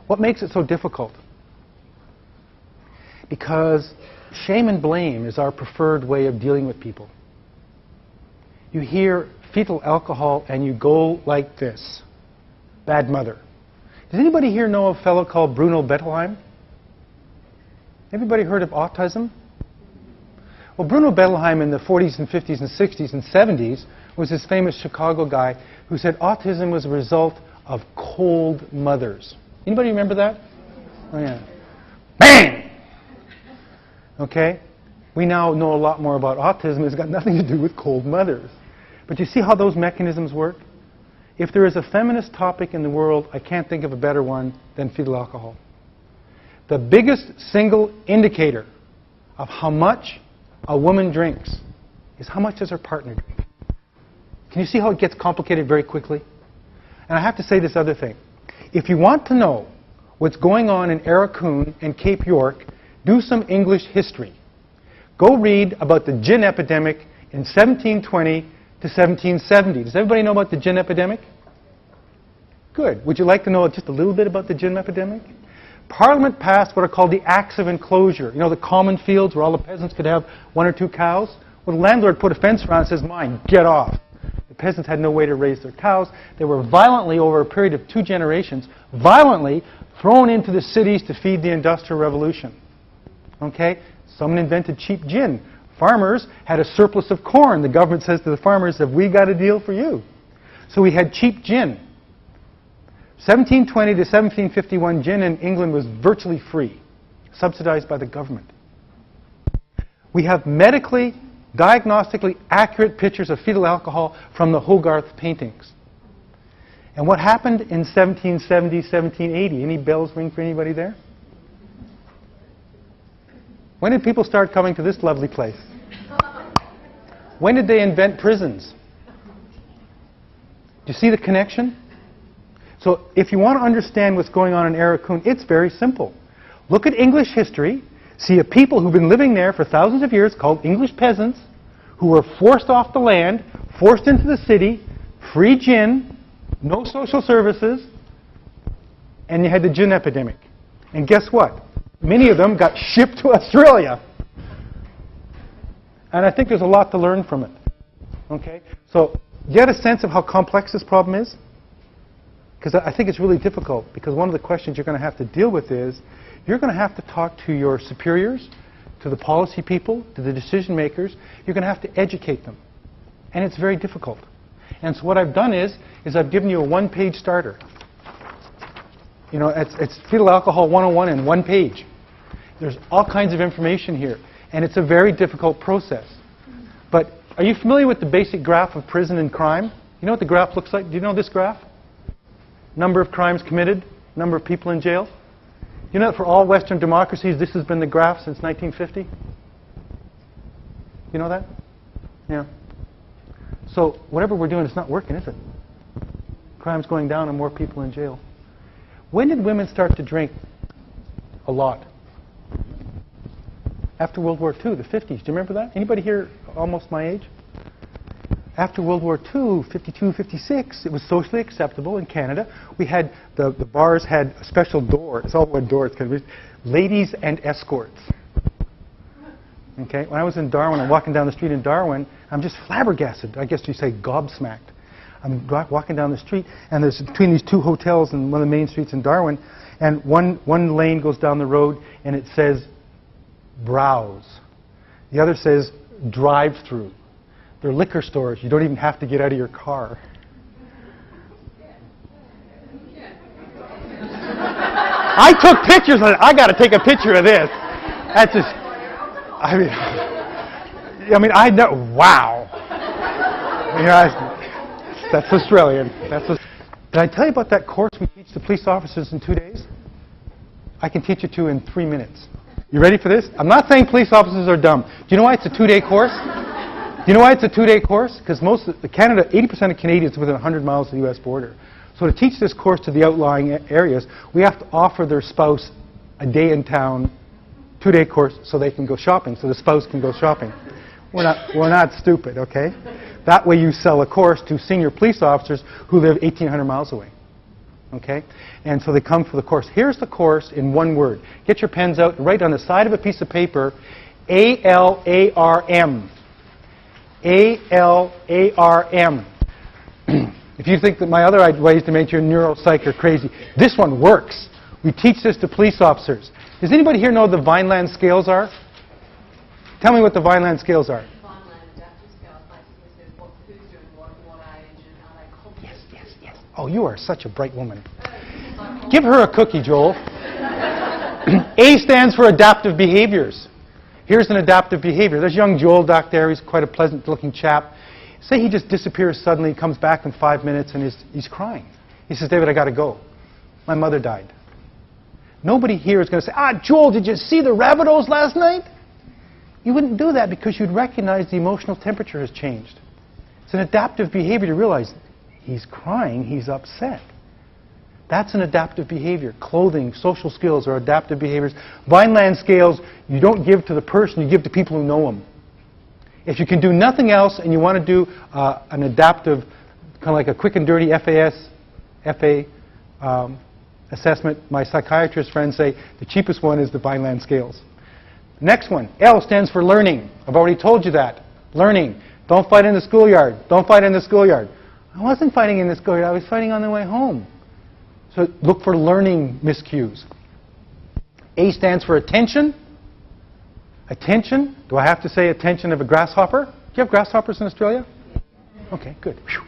What makes it so difficult? Because shame and blame is our preferred way of dealing with people. You hear fetal alcohol and you go like this. Bad mother. Does anybody here know a fellow called Bruno Bettelheim? Everybody heard of autism? Well, Bruno Bettelheim in the 40s and 50s and 60s and 70s was this famous Chicago guy who said autism was a result of cold mothers. Anybody remember that? Oh yeah. Bang! Okay? We now know a lot more about autism. It's got nothing to do with cold mothers. But you see how those mechanisms work? If there is a feminist topic in the world, I can't think of a better one than fetal alcohol. The biggest single indicator of how much a woman drinks is how much does her partner drink. Can you see how it gets complicated very quickly? And I have to say this other thing. If you want to know what's going on in Aurukun and Cape York, do some English history. Go read about the gin epidemic in 1720 to 1770. Does everybody know about the gin epidemic? Good. Would you like to know just a little bit about the gin epidemic? Parliament passed what are called the Acts of Enclosure. You know, the common fields where all the peasants could have 1 or 2 cows? Well, the landlord put a fence around and says, mine, get off. The peasants had no way to raise their cows. They were violently, over a period of 2 generations, violently thrown into the cities to feed the Industrial Revolution. Okay? Someone invented cheap gin. Farmers had a surplus of corn. The government says to the farmers, have we got a deal for you? So we had cheap gin. 1720 to 1751, gin in England was virtually free, subsidized by the government. We have medically, diagnostically accurate pictures of fetal alcohol from the Hogarth paintings. And what happened in 1770, 1780? Any bells ring for anybody there? When did people start coming to this lovely place? When did they invent prisons? Do you see the connection? So if you want to understand what's going on in Aurukun, it's very simple. Look at English history, see a people who've been living there for thousands of years called English peasants who were forced off the land, forced into the city, free gin, no social services, and you had the gin epidemic. And guess what? Many of them got shipped to Australia. And I think there's a lot to learn from it. Okay? So, get a sense of how complex this problem is? Because I think it's really difficult, because one of the questions you're going to have to deal with is, you're going to have to talk to your superiors, to the policy people, to the decision makers. You're going to have to educate them. And it's very difficult. And so what I've done is I've given you a 1-page starter. You know, it's Fetal Alcohol 101 in 1 page. There's all kinds of information here. And it's a very difficult process. But are you familiar with the basic graph of prison and crime? You know what the graph looks like? Do you know this graph? Number of crimes committed, number of people in jail. You know that for all Western democracies, this has been the graph since 1950? You know that? Yeah. So whatever we're doing, it's not working, is it? Crime's going down and more people in jail. When did women start to drink a lot? After World War II, the 50s. Do you remember that? Anybody here almost my age? After World War II, 52, 56, it was socially acceptable in Canada. We had, the bars had a special door. It's all one door. It's kind of ladies and escorts. Okay? When I was in Darwin, I'm walking down the street in Darwin, I'm just flabbergasted. I guess you say gobsmacked. I'm walking down the street, and there's between these 2 hotels and one of the main streets in Darwin, and one lane goes down the road, and it says browse. The other says drive-through. They're liquor stores. You don't even have to get out of your car. I took pictures of it. I got to take a picture of this. That's just, I mean, I know, wow. You know, that's Australian. Did I tell you about that course we teach the police officers in 2 days? I can teach it to you in 3 minutes. You ready for this? I'm not saying police officers are dumb. Do you know why it's a 2-day course? Do you know why it's a 2-day course? Because most of Canada, 80% of Canadians are within 100 miles of the U.S. border. So to teach this course to the outlying areas, we have to offer their spouse a day in town, 2-day course, so they can go shopping, so the spouse can go shopping. We're not stupid, okay? That way you sell a course to senior police officers who live 1,800 miles away. Okay? And so they come for the course. Here's the course in one word. Get your pens out, write on the side of a piece of paper, A-L-A-R-M. A-L-A-R-M. If you think that my other ways to make your neuropsych are crazy, this one works. We teach this to police officers. Does anybody here know what the Vineland scales are? Tell me what the Vineland scales are. Vineland adaptive scales, basically, who's doing what age, and are they competent? Yes. Oh, you are such a bright woman. Give her a cookie, Joel. A stands for adaptive behaviors. Here's an adaptive behavior. There's young Joel back there. He's quite a pleasant-looking chap. Say he just disappears suddenly, comes back in 5 minutes, and he's crying. He says, David, I got to go. My mother died. Nobody here is going to say, Joel, did you see the Rabbitohs last night? You wouldn't do that because you'd recognize the emotional temperature has changed. It's an adaptive behavior to realize he's crying, he's upset. That's an adaptive behavior. Clothing, social skills are adaptive behaviors. Vineland scales, you don't give to the person, you give to people who know them. If you can do nothing else and you want to do an adaptive, kind of like a quick and dirty FA assessment, my psychiatrist friends say the cheapest one is the Vineland scales. Next one, L stands for learning. I've already told you that. Learning. Don't fight in the schoolyard. Don't fight in the schoolyard. I wasn't fighting in the schoolyard. I was fighting on the way home. So look for learning miscues. A stands for attention. Attention. Do I have to say attention of a grasshopper? Do you have grasshoppers in Australia? Okay, good. Whew.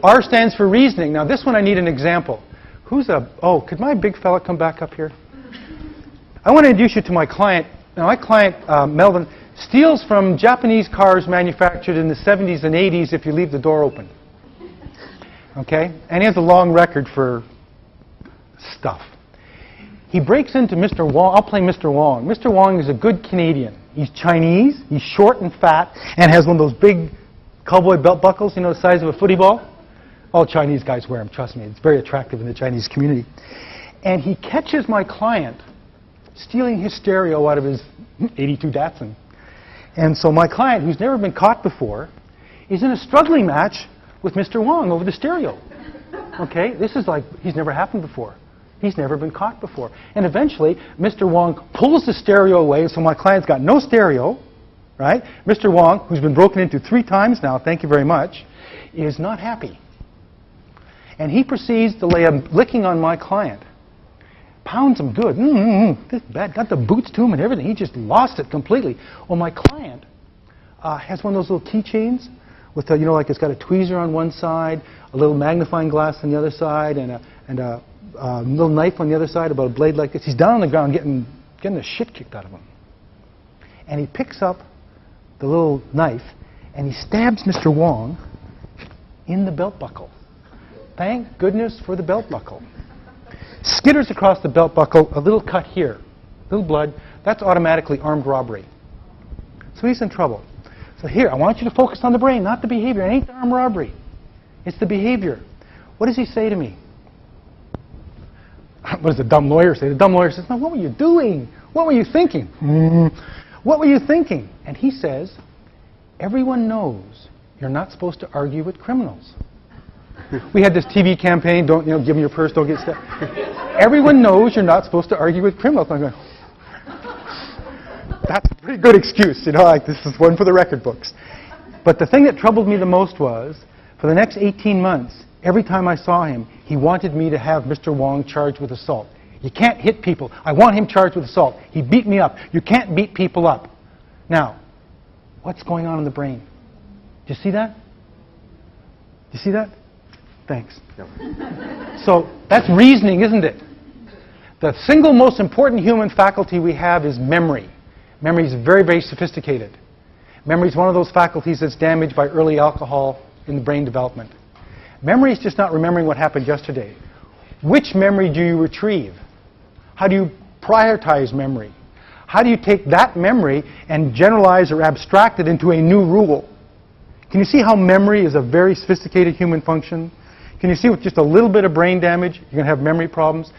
R stands for reasoning. Now this one I need an example. Could my big fella come back up here? I want to introduce you to my client. Now my client, Melvin, steals from Japanese cars manufactured in the 70s and 80s if you leave the door open. Okay? And he has a long record for stuff. He breaks into Mr. Wong. I'll play Mr. Wong. Mr. Wong is a good Canadian. He's Chinese, he's short and fat, and has one of those big cowboy belt buckles, you know, the size of a footy ball. All Chinese guys wear them, trust me. It's very attractive in the Chinese community. And he catches my client stealing his stereo out of his 82 Datsun. And so my client, who's never been caught before, is in a struggling match with Mr. Wong over the stereo. Okay? This is like, he's never happened before. He's never been caught before. And eventually, Mr. Wong pulls the stereo away, so my client's got no stereo, right? Mr. Wong, who's been broken into 3 times now, thank you very much, is not happy. And he proceeds to lay a licking on my client. Pounds him good. This bad. Got the boots to him and everything. He just lost it completely. Well, my client has one of those little keychains with, you know, like it's got a tweezer on one side, a little magnifying glass on the other side, and a little knife on the other side, about a blade like this. He's down on the ground getting the shit kicked out of him. And he picks up the little knife and he stabs Mr. Wong in the belt buckle. Thank goodness for the belt buckle. Skitters across the belt buckle, a little cut here, a little blood. That's automatically armed robbery. So he's in trouble. So here, I want you to focus on the brain, not the behavior. It ain't the armed robbery. It's the behavior. What does he say to me? What does the dumb lawyer say? The dumb lawyer says, no, what were you doing? What were you thinking? What were you thinking? And he says, everyone knows you're not supposed to argue with criminals. We had this TV campaign, don't, give them your purse, don't get stuck. Everyone knows you're not supposed to argue with criminals. I'm going, that's a pretty good excuse, like this is one for the record books. But the thing that troubled me the most was, for the next 18 months, every time I saw him, he wanted me to have Mr. Wong charged with assault. You can't hit people. I want him charged with assault. He beat me up. You can't beat people up. Now, what's going on in the brain? Do you see that? Do you see that? Thanks. Yep. So that's reasoning, isn't it? The single most important human faculty we have is memory. Memory is very, very sophisticated. Memory is one of those faculties that's damaged by early alcohol in the brain development. Memory is just not remembering what happened yesterday. Which memory do you retrieve? How do you prioritize memory? How do you take that memory and generalize or abstract it into a new rule? Can you see how memory is a very sophisticated human function? Can you see with just a little bit of brain damage, you're going to have memory problems?